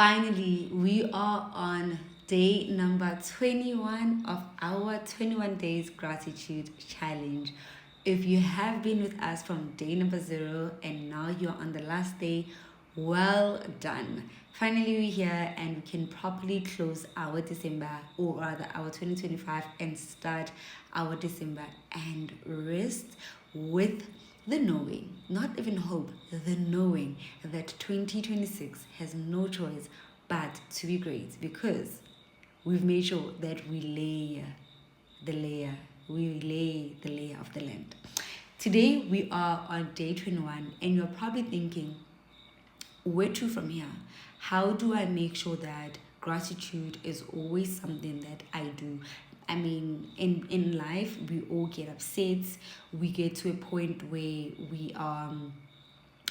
Finally, we are on day number 21 of our 21 days gratitude challenge. If you have been with us from day number 0 and now you're on the last day, well done. Finally, we're here and we can properly close our December, or rather our 2025, and start our December and rest with the knowing, not even hope, the knowing that 2026 has no choice but to be great, because we've made sure that we lay the layer of the land. Today we are on day 21 and you're probably thinking, where to from here? How do I make sure that gratitude is always something that I do? I mean, in life, we all get upset. We get to a point where we are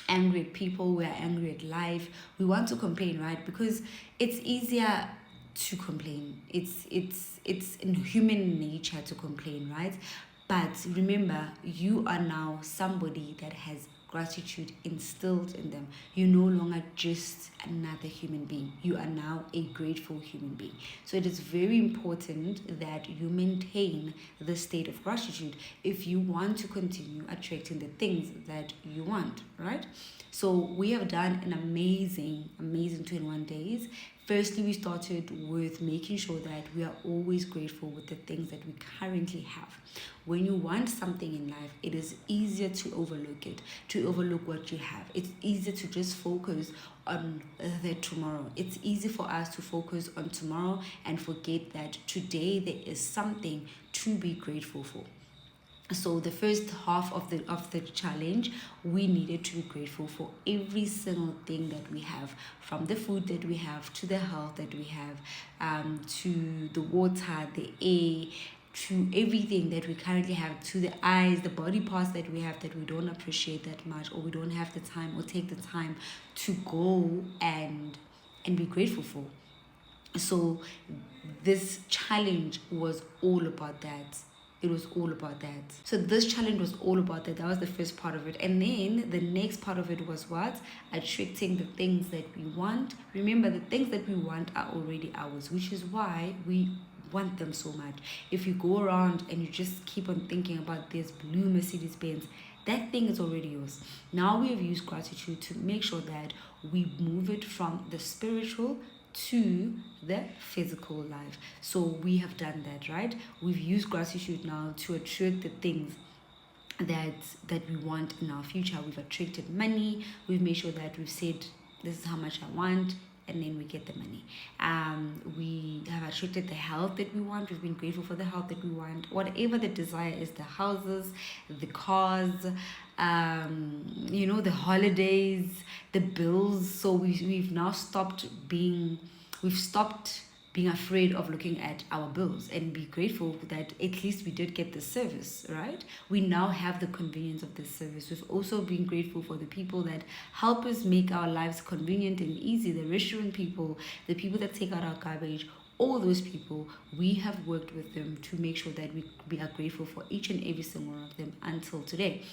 angry at people, we are angry at life. We want to complain, right? Because it's easier to complain. It's in human nature to complain, right? But remember, you are now somebody that has gratitude instilled in them. You're no longer just another human being. You are now a grateful human being. So it is very important that you maintain the state of gratitude if you want to continue attracting the things that you want, right? So we have done an amazing 21 days. Firstly, we started with making sure that we are always grateful with the things that we currently have. When you want something in life, it is easier to overlook what you have. It's easier to just focus on the tomorrow. It's easy for us to focus on tomorrow and forget that today there is something to be grateful for. So the first half of the challenge, we needed to be grateful for every single thing that we have, from the food that we have to the health that we have, to the water, the air, to everything that we currently have, to the eyes, the body parts that we have that we don't appreciate that much, or we don't have the time or take the time to go and be grateful for. So this challenge was all about that. It was all about that. So this challenge was all about that. That was the first part of it. And then the next part of it was what? Attracting the things that we want. Remember, the things that we want are already ours, which is why we want them so much. If you go around and you just keep on thinking about this blue Mercedes Benz, that thing is already yours. Now we have used gratitude to make sure that we move it from the spiritual to the physical life. So we have done that, right? We've used gratitude now to attract the things that we want in our future. We've attracted money. We've made sure that we've said, this is how much I want, and then we get the money. We have attracted the health that we want. We've been grateful for the health that we want. Whatever the desire is, the houses, the cars, the holidays, the bills. So we've now stopped being afraid of looking at our bills, and be grateful that at least we did get the service, right? We now have the convenience of this service. We've also been grateful for the people that help us make our lives convenient and easy, the restaurant people, the people that take out our garbage. All those people, we have worked with them to make sure that we are grateful for each and every single one of them until today.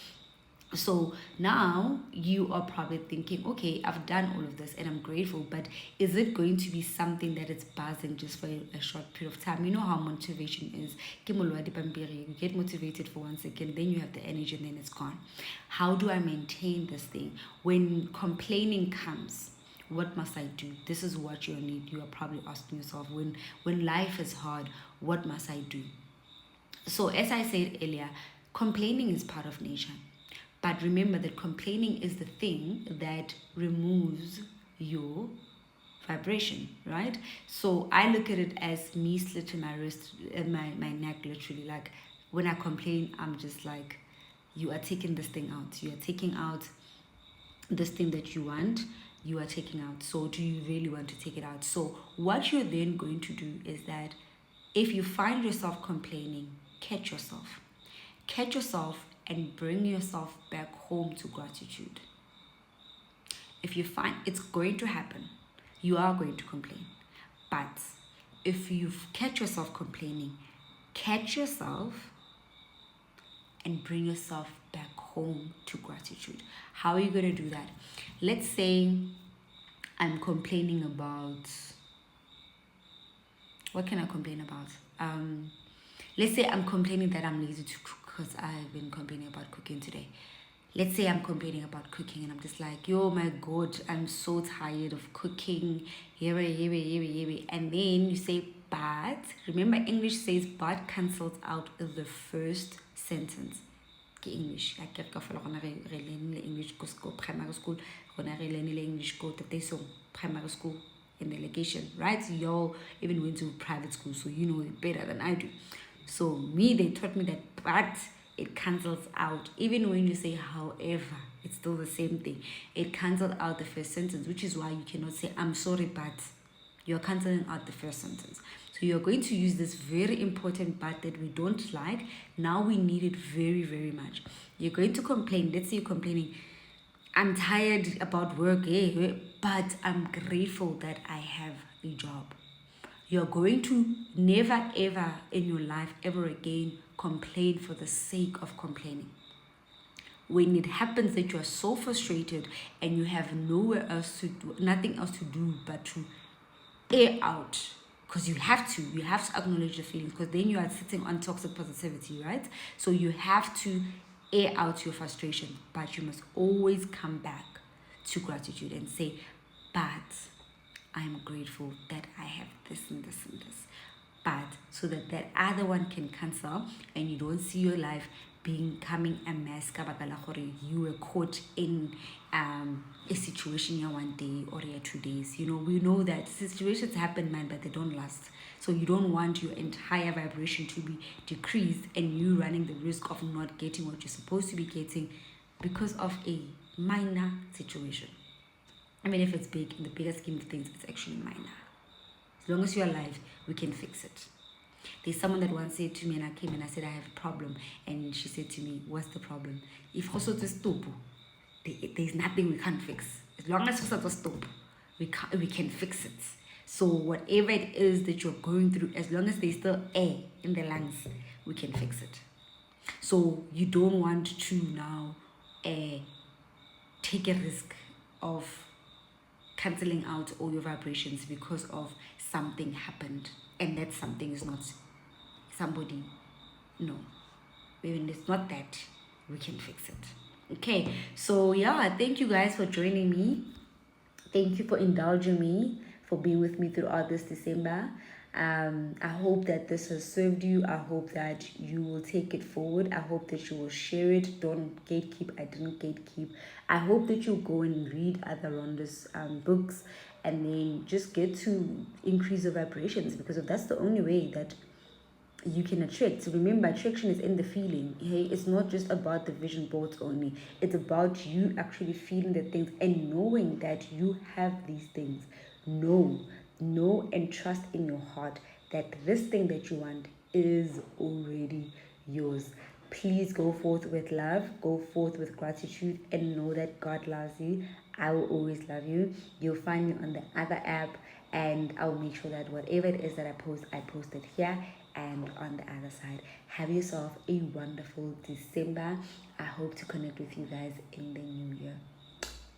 So now you are probably thinking, okay, I've done all of this and I'm grateful, but is it going to be something that is buzzing just for a short period of time? You know how motivation is. You get motivated for 1 second, then you have the energy, and then it's gone. How do I maintain this thing? When complaining comes, what must I do? This is what you need. You are probably asking yourself, when life is hard, what must I do? So as I said earlier, complaining is part of nature. But remember that complaining is the thing that removes your vibration, right? So I look at it as me slitting my wrist, my neck, literally. Like when I complain, I'm just like, you are taking this thing out. You are taking out this thing that you want. You are taking out. So do you really want to take it out? So what you're then going to do is that if you find yourself complaining, catch yourself. Catch yourself and bring yourself back home to gratitude. If you find it's going to happen, you are going to complain. But if you catch yourself complaining, catch yourself and bring yourself back home to gratitude. How are you going to do that? Let's say I'm complaining about, what can I complain about? Let's say I'm complaining that I'm lazy to cook because I've been complaining about cooking today. Let's say I'm complaining about cooking and I'm just like, yo, my God, I'm so tired of cooking. Here, and then you say, but. Remember, English says but cancels out the first sentence. English. Like English go primary school, English go primary school in the location, right? You even went to private school, so you know it better than I do. So me, they taught me that but it cancels out. Even when you say however, it's still the same thing. It cancels out the first sentence, which is why you cannot say I'm sorry, but you're cancelling out the first sentence. So you're going to use this very important but that we don't like. Now we need it very, very much. You're going to complain. Let's say you're complaining, I'm tired about work, but I'm grateful that I have a job. You're going to never ever in your life ever again complain for the sake of complaining. When it happens that you are so frustrated and you have nowhere else to do, nothing else to do but to air out, because you have to acknowledge the feelings, because then you are sitting on toxic positivity, right? So you have to air out your frustration, but you must always come back to gratitude and say, but I'm grateful that I have this and this and this. But so that other one can cancel and you don't see your life becoming a mess. You were caught in a situation here one day or here 2 days. You know, we know that situations happen, man, but they don't last. So you don't want your entire vibration to be decreased and you running the risk of not getting what you're supposed to be getting because of a minor situation. I mean, if it's big, in the bigger scheme of things, it's actually minor. As long as you're alive, we can fix it. There's someone that once said to me, and I came and I said, I have a problem. And she said to me, what's the problem? If there's nothing we can't fix. As long as stop, we can fix it. So whatever it is that you're going through, as long as there's still air in the lungs, we can fix it. So you don't want to now take a risk of cancelling out all your vibrations because of something happened, and that something is not somebody. No, when it's not that, we can fix it. Okay, so yeah, thank you guys for joining me. Thank you for indulging me, for being with me throughout this December. I hope that this has served you. I hope that you will take it forward. I hope that you will share it. Don't gatekeep. I didn't gatekeep. I hope that you'll go and read other Rhonda's books and then just get to increase your vibrations, because if that's the only way that you can attract. So remember, attraction is in the feeling. Hey, it's not just about the vision boards only. It's about you actually feeling the things and knowing that you have these things. Know and trust in your heart that this thing that you want is already yours. Please go forth with love, go forth with gratitude, and know that God loves you. I will always love you. You'll find me on the other app, and I'll make sure that whatever it is that I post it here and on the other side. Have yourself a wonderful December. I hope to connect with you guys in the new year.